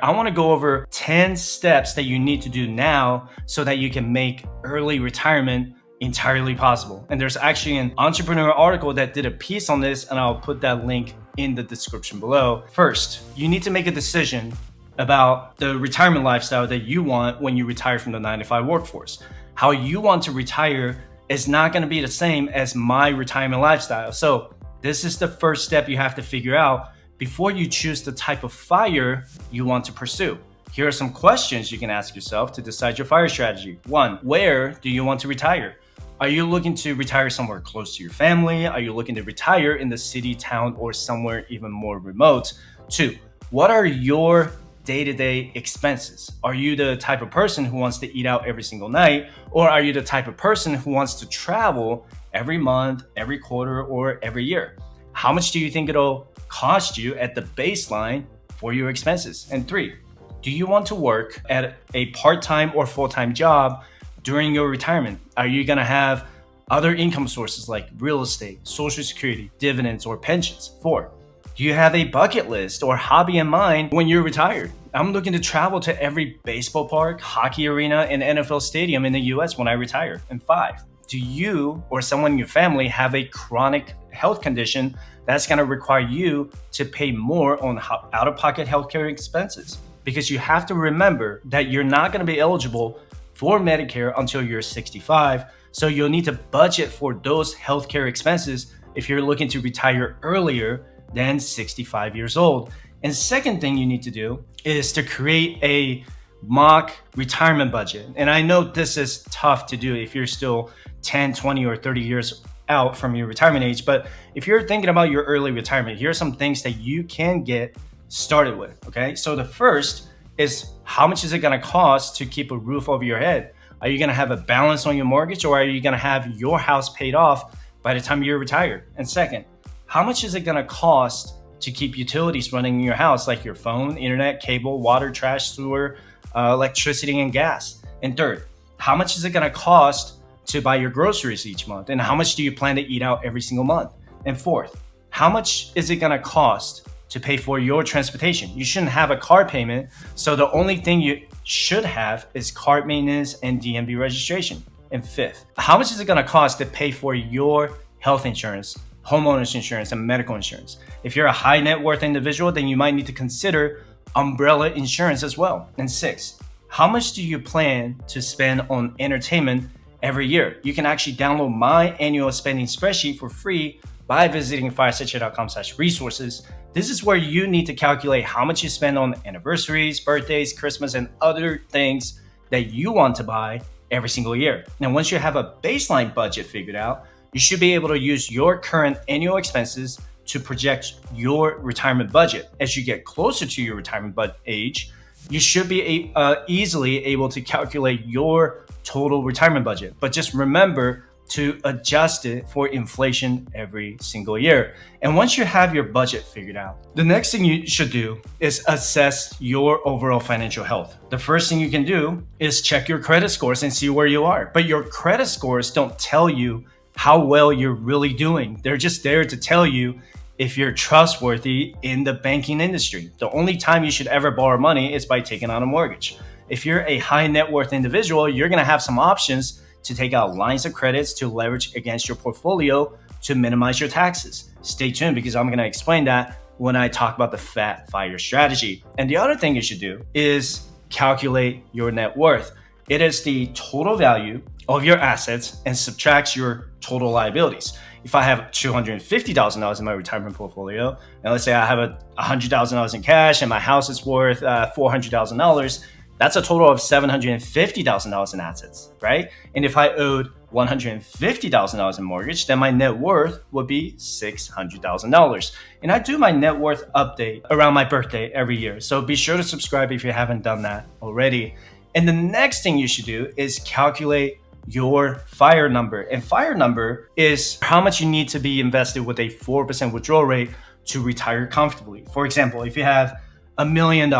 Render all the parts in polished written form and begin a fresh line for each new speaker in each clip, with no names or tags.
I want to go over 10 steps that you need to do now so that you can make early retirement entirely possible. And there's actually an entrepreneur article that did a piece on this, and I'll put that link in the description below. First, you need to make a decision about the retirement lifestyle that you want when you retire from the 9-to-5 workforce. How you want to retire is not going to be the same as my retirement lifestyle. So this is the first step you have to figure out before you choose the type of FIRE you want to pursue. Here are some questions you can ask yourself to decide your FIRE strategy. 1, where do you want to retire? Are you looking to retire somewhere close to your family? Are you looking to retire in the city, town, or somewhere even more remote? 2, what are your day-to-day expenses? Are you the type of person who wants to eat out every single night? Or are you the type of person who wants to travel every month, every quarter, or every year? How much do you think it'll cost you at the baseline for your expenses? And 3, do you want to work at a part-time or full-time job during your retirement? Are you going to have other income sources like real estate, social security, dividends, or pensions? 4, do you have a bucket list or hobby in mind when you're retired? I'm looking to travel to every baseball park, hockey arena, and NFL stadium in the US when I retire. And 5, do you or someone in your family have a chronic health condition that's going to require you to pay more on out-of-pocket healthcare expenses? Because you have to remember that you're not going to be eligible for Medicare until you're 65. So you'll need to budget for those healthcare expenses if you're looking to retire earlier than 65 years old. And second thing you need to do is to create a mock retirement budget. And I know this is tough to do if you're still 10, 20, or 30 years out from your retirement age. But if you're thinking about your early retirement, here are some things that you can get started with, okay? So the first is, how much is it gonna cost to keep a roof over your head? Are you gonna have a balance on your mortgage, or are you gonna have your house paid off by the time you're retired? And second, how much is it gonna cost to keep utilities running in your house, like your phone, internet, cable, water, trash, sewer, electricity, and gas? And third, how much is it gonna cost to buy your groceries each month? And how much do you plan to eat out every single month? And fourth, how much is it gonna cost to pay for your transportation? You shouldn't have a car payment, so the only thing you should have is car maintenance and DMV registration. And fifth, how much is it gonna cost to pay for your health insurance, homeowners insurance, and medical insurance? If you're a high net worth individual, then you might need to consider umbrella insurance as well. And 6, how much do you plan to spend on entertainment every year? You can actually download my annual spending spreadsheet for free by visiting firespreadsheet.com/resources. This is where you need to calculate how much you spend on anniversaries, birthdays, Christmas, and other things that you want to buy every single year. Now, once you have a baseline budget figured out, you should be able to use your current annual expenses to project your retirement budget. As you get closer to your retirement age, you should be easily able to calculate your total retirement budget. But just remember to adjust it for inflation every single year. And once you have your budget figured out, the next thing you should do is assess your overall financial health. The first thing you can do is check your credit scores and see where you are. But your credit scores don't tell you how well you're really doing. They're just there to tell you if you're trustworthy in the banking industry. The only time you should ever borrow money is by taking on a mortgage. If you're a high net worth individual, you're gonna have some options to take out lines of credits to leverage against your portfolio to minimize your taxes. Stay tuned, because I'm gonna explain that when I talk about the Fat FIRE strategy. And the other thing you should do is calculate your net worth. It is the total value of your assets and subtracts your total liabilities. If I have $250,000 in my retirement portfolio, and let's say I have $100,000 in cash and my house is worth $400,000, that's a total of $750,000 in assets, right? And if I owed $150,000 in mortgage, then my net worth would be $600,000. And I do my net worth update around my birthday every year. So be sure to subscribe if you haven't done that already. And the next thing you should do is calculate your FIRE number. And FIRE number is how much you need to be invested with a 4% withdrawal rate to retire comfortably. For example, if you have $1 million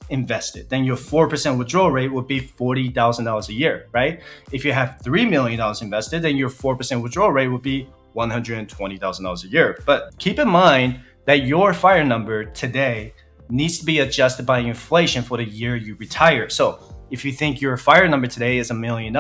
invested, then your 4% withdrawal rate would be $40,000 a year, right? If you have $3 million invested, then your 4% withdrawal rate would be $120,000 a year. But keep in mind that your FIRE number today needs to be adjusted by inflation for the year you retire. So if you think your FIRE number today is $1 million,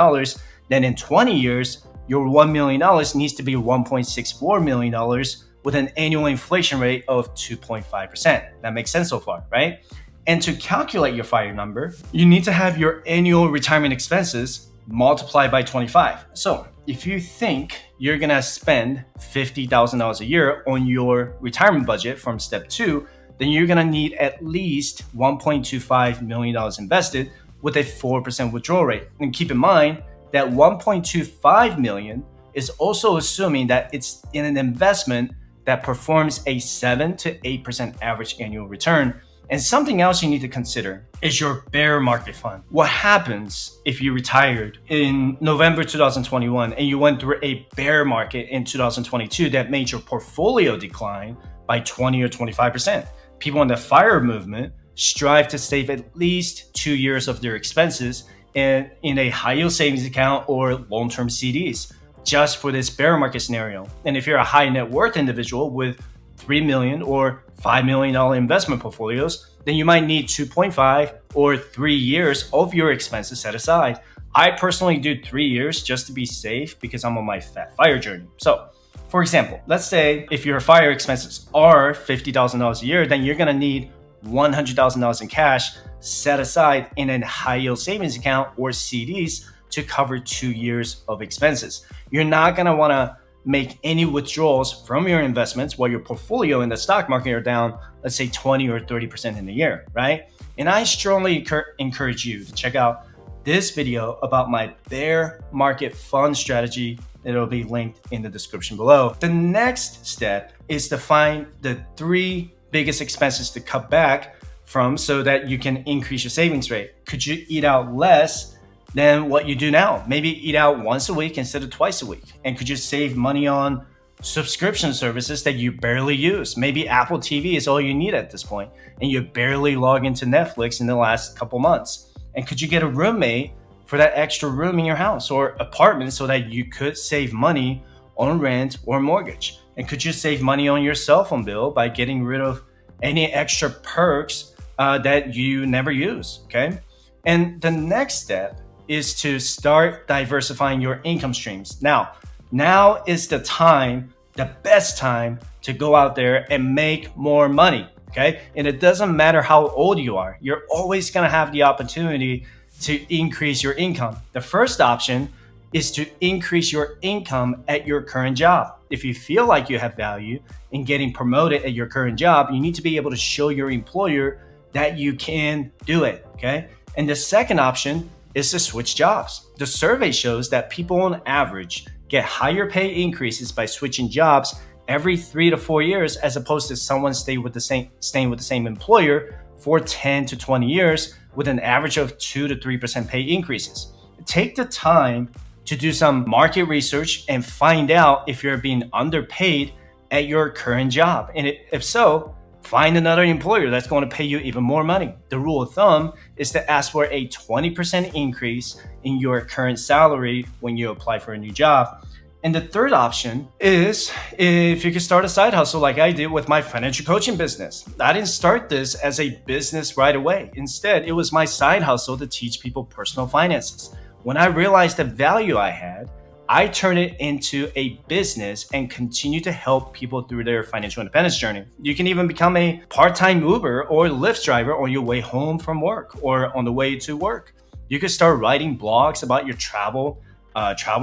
then in 20 years, your $1 million needs to be $1.64 million with an annual inflation rate of 2.5%. That makes sense so far, right? And to calculate your FIRE number, you need to have your annual retirement expenses multiplied by 25. So if you think you're gonna spend $50,000 a year on your retirement budget from step 2, then you're gonna need at least $1.25 million invested with a 4% withdrawal rate. And keep in mind that $1.25 million is also assuming that it's in an investment that performs a 7 to 8% average annual return. And something else you need to consider is your bear market fund. What happens if you retired in November 2021 and you went through a bear market in 2022 that made your portfolio decline by 20 or 25%? People in the FIRE movement strive to save at least 2 years of their expenses in a high yield savings account or long-term CDs just for this bear market scenario. And if you're a high net worth individual with $3 million or $5 million investment portfolios, then you might need 2.5 or 3 years of your expenses set aside. I personally do 3 years just to be safe because I'm on my fat FIRE journey. So for example, let's say if your FIRE expenses are $50,000 a year, then you're gonna need $100,000 in cash set aside in a high yield savings account or CDs to cover 2 years of expenses. You're not gonna wanna make any withdrawals from your investments while your portfolio in the stock market are down, let's say 20 or 30% in a year, right? And I strongly encourage you to check out this video about my bear market fund strategy. It'll be linked in the description below. The next step is to find the 3 biggest expenses to cut back from so that you can increase your savings rate. Could you eat out less than what you do now? Maybe eat out once a week instead of twice a week. And could you save money on subscription services that you barely use? Maybe Apple TV is all you need at this point, and you barely log into Netflix in the last couple months. And could you get a roommate for that extra room in your house or apartment so that you could save money on rent or mortgage? And could you save money on your cell phone bill by getting rid of any extra perks that you never use, okay? And the next step is to start diversifying your income streams. Now is the time, the best time to go out there and make more money, okay? And it doesn't matter how old you are, you're always gonna have the opportunity to increase your income. The first option is to increase your income at your current job. If you feel like you have value in getting promoted at your current job, you need to be able to show your employer that you can do it, okay? And the second option is to switch jobs. The survey shows that people on average get higher pay increases by switching jobs every 3 to 4 years, as opposed to someone staying with the same employer for 10 to 20 years with an average of 2 to 3% pay increases. Take the time to do some market research and find out if you're being underpaid at your current job. And if so, find another employer that's going to pay you even more money. The rule of thumb is to ask for a 20% increase in your current salary when you apply for a new job. And the third option is if you could start a side hustle like I did with my financial coaching business. I didn't start this as a business right away. Instead, it was my side hustle to teach people personal finances. When I realized the value I had, I turned it into a business and continue to help people through their financial independence journey. You can even become a part-time Uber or Lyft driver on your way home from work or on the way to work. You can start writing blogs about your travel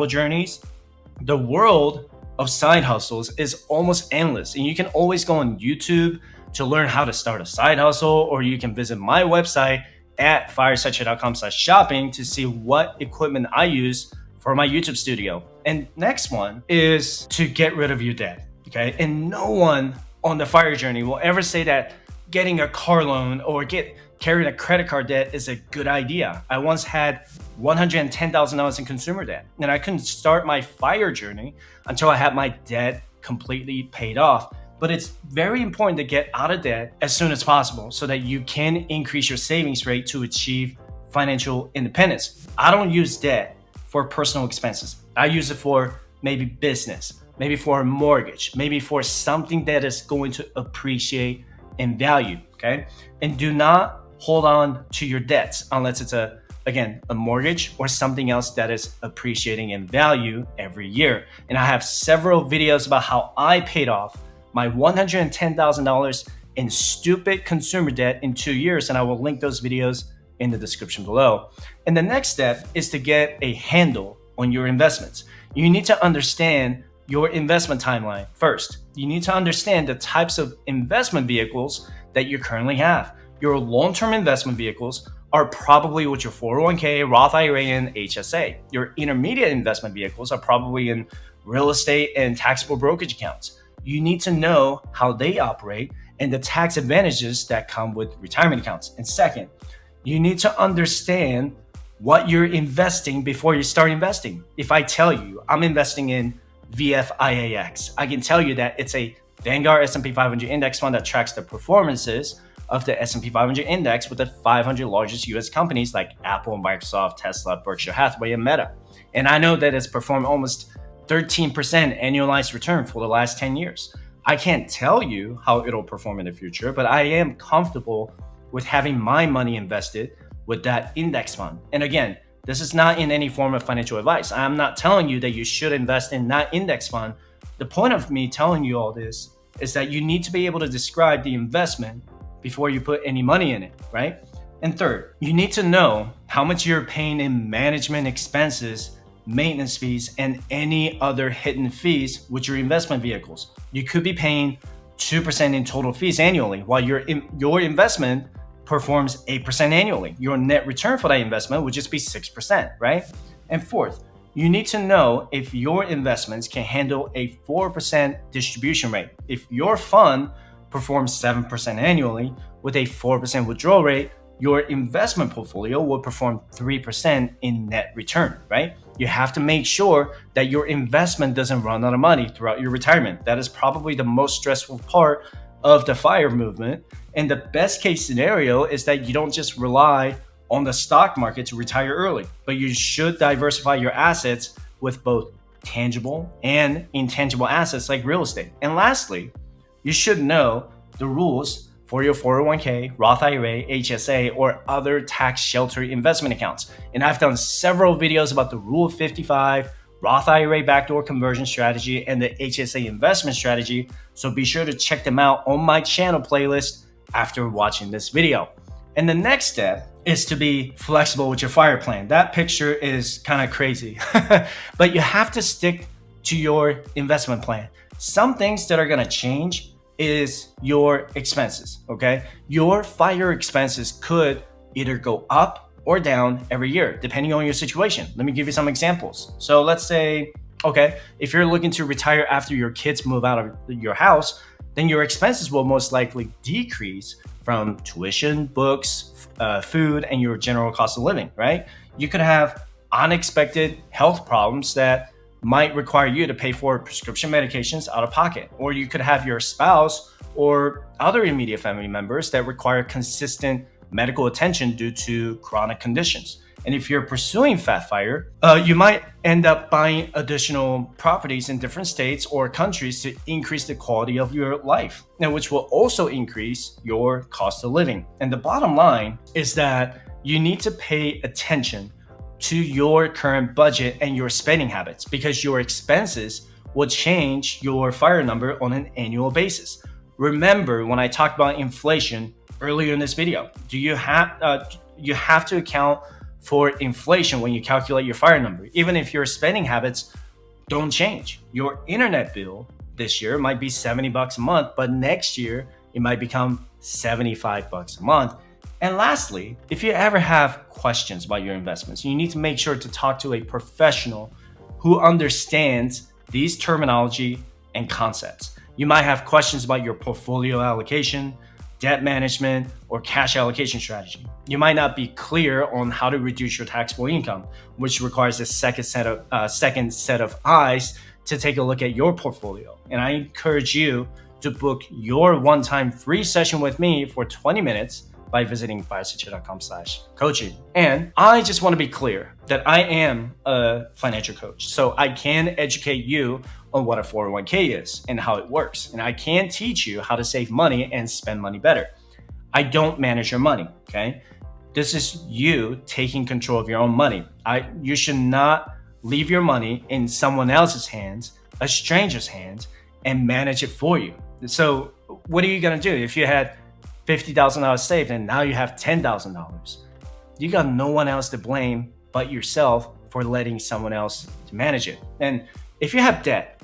journeys. The world of side hustles is almost endless, and you can always go on YouTube to learn how to start a side hustle, or you can visit my website at firesideshow.com/shopping to see what equipment I use for my YouTube studio. And next one is to get rid of your debt, okay? And no one on the FIRE journey will ever say that getting a car loan or carrying a credit card debt is a good idea. I once had $110,000 in consumer debt, and I couldn't start my FIRE journey until I had my debt completely paid off. But it's very important to get out of debt as soon as possible so that you can increase your savings rate to achieve financial independence. I don't use debt for personal expenses. I use it for maybe business, maybe for a mortgage, maybe for something that is going to appreciate in value, okay? And do not hold on to your debts unless it's again, a mortgage or something else that is appreciating in value every year. And I have several videos about how I paid off my $110,000 in stupid consumer debt in 2 years, and I will link those videos in the description below. And the next step is to get a handle on your investments. You need to understand your investment timeline first. You need to understand the types of investment vehicles that you currently have. Your long-term investment vehicles are probably with your 401k, Roth IRA, and HSA. Your intermediate investment vehicles are probably in real estate and taxable brokerage accounts. You need to know how they operate and the tax advantages that come with retirement accounts. And second, you need to understand what you're investing before you start investing. If I tell you I'm investing in VFIAX, I can tell you that it's a Vanguard S&P 500 index fund that tracks the performances of the S&P 500 index with the 500 largest US companies like Apple, Microsoft, Tesla, Berkshire Hathaway, and Meta. And I know that it's performed almost 13% annualized return for the last 10 years. I can't tell you how it'll perform in the future, but I am comfortable with having my money invested with that index fund. And again, this is not in any form of financial advice. I'm not telling you that you should invest in that index fund. The point of me telling you all this is that you need to be able to describe the investment before you put any money in it, right? And third, you need to know how much you're paying in management expenses, maintenance fees, and any other hidden fees with your investment vehicles. You could be paying 2% in total fees annually while your investment performs 8% annually. Your net return for that investment would just be 6%, right? And fourth, you need to know if your investments can handle a 4% distribution rate. If your fund performs 7% annually with a 4% withdrawal rate, your investment portfolio will perform 3% in net return, right? You have to make sure that your investment doesn't run out of money throughout your retirement. That is probably the most stressful part of the FIRE movement. And the best case scenario is that you don't just rely on the stock market to retire early, but you should diversify your assets with both tangible and intangible assets like real estate. And lastly, you should know the rules for your 401k, Roth IRA, HSA, or other tax shelter investment accounts. And I've done several videos about the Rule of 55, Roth IRA backdoor conversion strategy, and the HSA investment strategy. So be sure to check them out on my channel playlist after watching this video. And the next step is to be flexible with your FIRE plan. That picture is kind of crazy, but you have to stick to your investment plan. Some things that are going to change is your expenses, okay? Your FIRE expenses could either go up or down every year, depending on your situation. Let me give you some examples. So let's say, okay, if you're looking to retire after your kids move out of your house, then your expenses will most likely decrease from tuition, books, food, and your general cost of living, right? You could have unexpected health problems that might require you to pay for prescription medications out of pocket, or you could have your spouse or other immediate family members that require consistent medical attention due to chronic conditions. And if you're pursuing Fat FIRE, you might end up buying additional properties in different states or countries to increase the quality of your life, and which will also increase your cost of living. And the bottom line is that you need to pay attention to your current budget and your spending habits, because your expenses will change your FIRE number on an annual basis. Remember when I talked about inflation earlier in this video, you have to account for inflation when you calculate your FIRE number. Even if your spending habits don't change, your internet bill this year might be $70 a month, but next year it might become $75 a month. And lastly, if you ever have questions about your investments, you need to make sure to talk to a professional who understands these terminology and concepts. You might have questions about your portfolio allocation, debt management, or cash allocation strategy. You might not be clear on how to reduce your taxable income, which requires a second set of eyes to take a look at your portfolio. And I encourage you to book your one-time free session with me for 20 minutes by visiting fireteacher.com/coaching. And I just want to be clear that I am a financial coach, so I can educate you on what a 401k is and how it works. And I can teach you how to save money and spend money better. I don't manage your money, okay? This is you taking control of your own money. You should not leave your money in someone else's hands, a stranger's hands, and manage it for you. So what are you gonna do if you had $50,000 saved and now you have $10,000? You got no one else to blame but yourself for letting someone else to manage it. And if you have debt,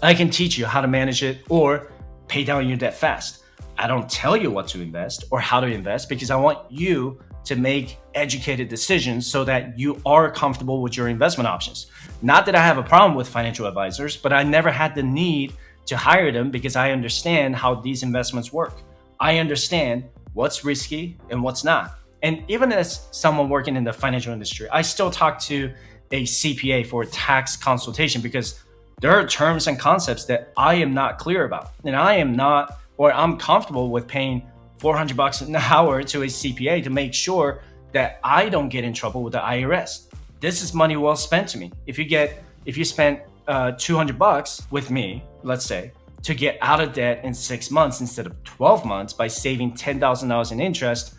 I can teach you how to manage it or pay down your debt fast. I don't tell you what to invest or how to invest because I want you to make educated decisions so that you are comfortable with your investment options. Not that I have a problem with financial advisors, but I never had the need to hire them because I understand how these investments work. I understand what's risky and what's not. And even as someone working in the financial industry, I still talk to a CPA for tax consultation because there are terms and concepts that I am not clear about. And I'm comfortable with paying $400 an hour to a CPA to make sure that I don't get in trouble with the IRS. This is money well spent to me. If you spent $200 with me, let's say, to get out of debt in 6 months instead of 12 months by saving $10,000 in interest,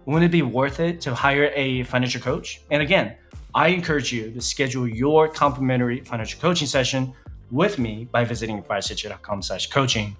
wouldn't it be worth it to hire a financial coach? And again, I encourage you to schedule your complimentary financial coaching session with me by visiting 560.com/coaching.